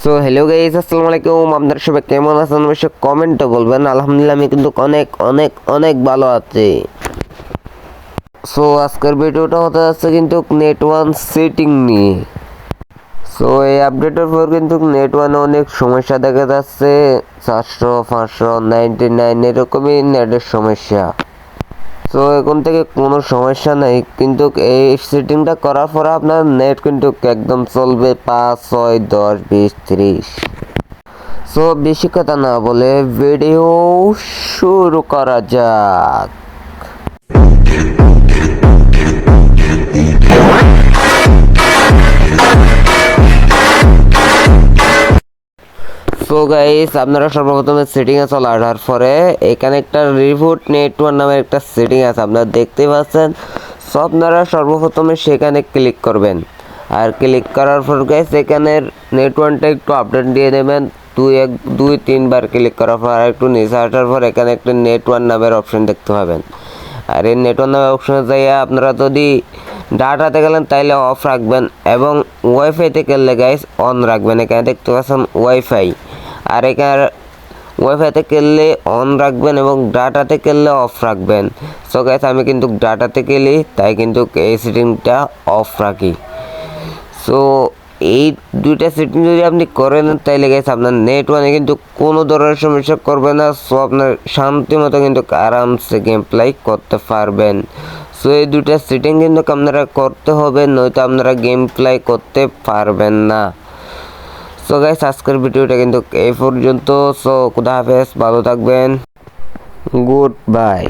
So hello guys, আসসালামু আলাইকুম। আপনারা সবাই কেমন আছেন অবশ্যই কমেন্টে বলবেন। আলহামদুলিল্লাহ আমি কিন্তু অনেক অনেক অনেক ভালো আছি। সো আজকের ভিডিওটা হতে যাচ্ছে কিন্তু নেট ওয়ান সেটিং নিয়ে। সো এই আপডেটের পর কিন্তু নেট ওয়ানে অনেক সমস্যা দেখা যাচ্ছে। 400, 599 এরকমই নেটের সমস্যা। সো এখন থেকে কোনো সমস্যা নেই, কিন্তু এই সেটিংটা করার পরে আপনার নেট কিন্তু একদম চলবে 5, 6, 10, 20, 30। সো বেশি কথা না বলে ভিডিও শুরু করা যাক। সো গাইস, আপনারা সর্বপ্রথমে সেটিংয়ে চলে আসার পরে এখানে একটা রিবুট নেটওয়ার্ক নামের একটা সেটিং আছে, আপনারা দেখতে পাচ্ছেন। সো আপনারা সর্বপ্রথমে সেখানে ক্লিক করবেন, আর ক্লিক করার পর গাইস এখানের নেটওয়ার্কটা একটু আপডেট দিয়ে দেবেন। 2-3 বার ক্লিক করার পর আর একটু নিচে আসার পর এখানে একটা নেটওয়ার্ক নামের অপশন দেখতে পাবেন। আর এই নেটওয়ার্ক নামের অপশনে যাইয়া আপনারা যদি ডাটাতে গেলেন তাইলে অফ রাখবেন, এবং ওয়াইফাইতে গেলে গাইস অন রাখবেন। এখানে দেখতে পাচ্ছেন ওয়াইফাই, আর এখানে ওয়াইফাইতে গেলে অন রাখবেন এবং ডাটাতে গেলে অফ রাখবেন। সো গাইস আমি কিন্তু ডাটাতে গেলি, তাই কিন্তু এই সেটিংটা অফ রাখি। সো এই দুইটা সেটিং যদি আপনি করেন তাইলে গাইস আপনার নেটওয়ার্কে কিন্তু কোনো ধরনের সমস্যা করবে না। সো আপনার শান্তি মতো কিন্তু আরামসে গেম প্লে করতে পারবেন। সো এই দুইটা সেটিং কিন্তু আপনারা করতে হবে, নয়তো আপনারা গেম প্লে করতে পারবেন না। সো গাইস আজকের ভিডিওটা কিন্তু এই পর্যন্ত। সো খুদা হাফেজ, ভালো থাকবেন, গুড বাই।